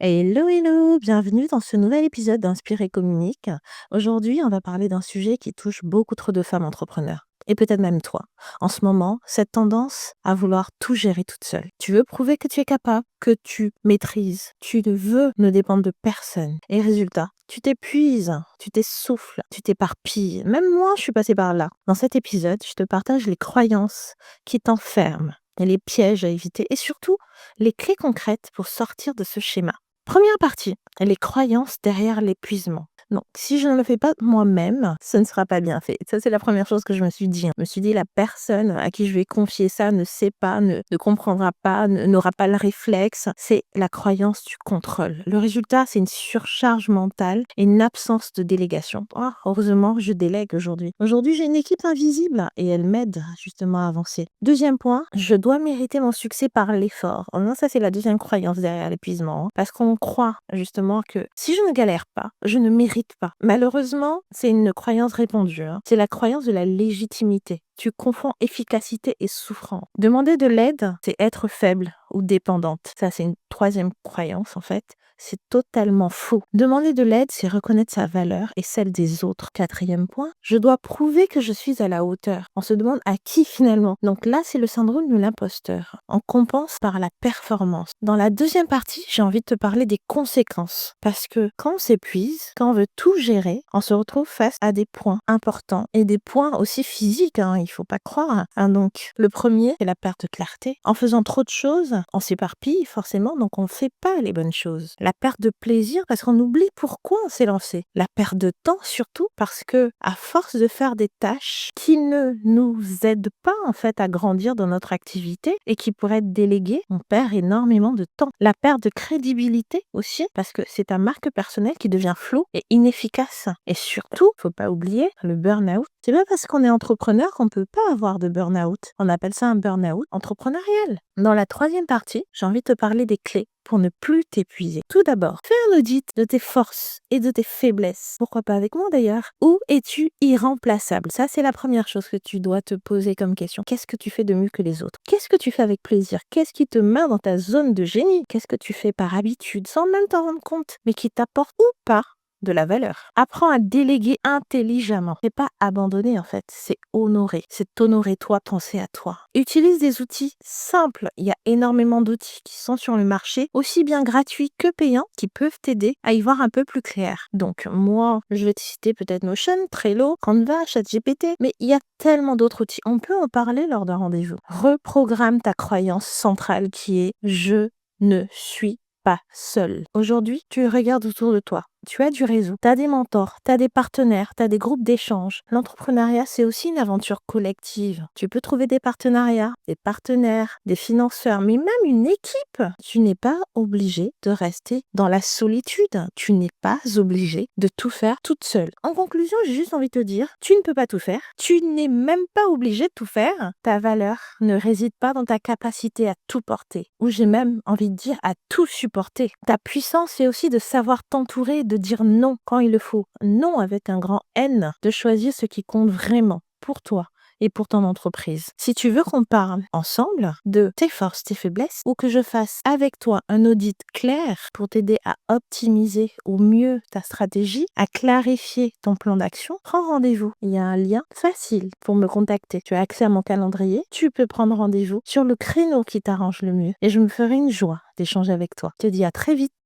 Hello, hello, bienvenue dans ce nouvel épisode d'Inspire et Communique. Aujourd'hui, on va parler d'un sujet qui touche beaucoup trop de femmes entrepreneurs. Et peut-être même toi. En ce moment, cette tendance à vouloir tout gérer toute seule. Tu veux prouver que tu es capable, que tu maîtrises. Tu ne veux ne dépendre de personne. Et résultat, tu t'épuises, tu t'essouffles, tu t'éparpilles. Même moi, je suis passée par là. Dans cet épisode, je te partage les croyances qui t'enferment et les pièges à éviter et surtout les clés concrètes pour sortir de ce schéma. Première partie, les croyances derrière l'épuisement. Donc, si je ne le fais pas moi-même, ce ne sera pas bien fait. Ça, c'est la première chose que je me suis dit. Je me suis dit, la personne à qui je vais confier ça ne sait pas, ne comprendra pas, n'aura pas le réflexe. C'est la croyance du contrôle. Le résultat, c'est une surcharge mentale et une absence de délégation. Oh, heureusement, je délègue aujourd'hui. Aujourd'hui, j'ai une équipe invisible et elle m'aide justement à avancer. Deuxième point, je dois mériter mon succès par l'effort. Oh non, ça, c'est la deuxième croyance derrière l'épuisement. Parce qu'on croit justement que si je ne galère pas, je ne mérite pas. Malheureusement, c'est une croyance répandue. C'est la croyance de la légitimité. Tu confonds efficacité et souffrance. Demander de l'aide, c'est être faible ou dépendante. Ça, c'est une troisième croyance en fait. C'est totalement faux. Demander de l'aide, c'est reconnaître sa valeur et celle des autres. Quatrième point, je dois prouver que je suis à la hauteur. On se demande à qui finalement. Donc là, c'est le syndrome de l'imposteur. On compense par la performance. Dans la deuxième partie, j'ai envie de te parler des conséquences. Parce que quand on s'épuise, quand on veut tout gérer, on se retrouve face à des points importants et des points aussi physiques, il faut pas croire. Donc, le premier, c'est la perte de clarté. En faisant trop de choses, on s'éparpille forcément, donc on ne fait pas les bonnes choses. La perte de plaisir parce qu'on oublie pourquoi on s'est lancé. La perte de temps surtout parce que à force de faire des tâches qui ne nous aident pas en fait à grandir dans notre activité et qui pourraient être déléguées, on perd énormément de temps. La perte de crédibilité aussi parce que c'est ta marque personnelle qui devient floue et inefficace. Et surtout, faut pas oublier le burn-out. C'est pas parce qu'on est entrepreneur qu'on peut pas avoir de burn-out. On appelle ça un burn-out entrepreneurial. Dans la troisième partie, j'ai envie de te parler des clés pour ne plus t'épuiser. Tout d'abord, fais un audit de tes forces et de tes faiblesses. Pourquoi pas avec moi d'ailleurs? Où es-tu irremplaçable? Ça, c'est la première chose que tu dois te poser comme question. Qu'est-ce que tu fais de mieux que les autres? Qu'est-ce que tu fais avec plaisir? Qu'est-ce qui te met dans ta zone de génie? Qu'est-ce que tu fais par habitude sans même t'en rendre compte, mais qui t'apporte ou pas de la valeur? Apprends à déléguer intelligemment. C'est pas abandonner en fait, c'est honorer. C'est t'honorer toi, penser à toi. Utilise des outils simples. Il y a énormément d'outils qui sont sur le marché, aussi bien gratuits que payants, qui peuvent t'aider à y voir un peu plus clair. Donc moi, je vais te citer peut-être Notion, Trello, Canva, ChatGPT, mais il y a tellement d'autres outils. On peut en parler lors d'un rendez-vous. Reprogramme ta croyance centrale qui est je ne suis pas seul. Aujourd'hui, tu regardes autour de toi. Tu as du réseau, tu as des mentors, tu as des partenaires, tu as des groupes d'échange. L'entrepreneuriat, c'est aussi une aventure collective. Tu peux trouver des partenariats, des partenaires, des financeurs, mais même une équipe. Tu n'es pas obligé de rester dans la solitude. Tu n'es pas obligé de tout faire toute seule. En conclusion, j'ai juste envie de te dire, tu ne peux pas tout faire. Tu n'es même pas obligé de tout faire. Ta valeur ne réside pas dans ta capacité à tout porter, ou j'ai même envie de dire à tout supporter. Ta puissance, c'est aussi de savoir t'entourer, de dire non quand il le faut. Non avec un grand N, de choisir ce qui compte vraiment pour toi et pour ton entreprise. Si tu veux qu'on parle ensemble de tes forces, tes faiblesses, ou que je fasse avec toi un audit clair pour t'aider à optimiser au mieux ta stratégie, à clarifier ton plan d'action, prends rendez-vous. Il y a un lien facile pour me contacter. Tu as accès à mon calendrier. Tu peux prendre rendez-vous sur le créneau qui t'arrange le mieux et je me ferai une joie d'échanger avec toi. Je te dis à très vite.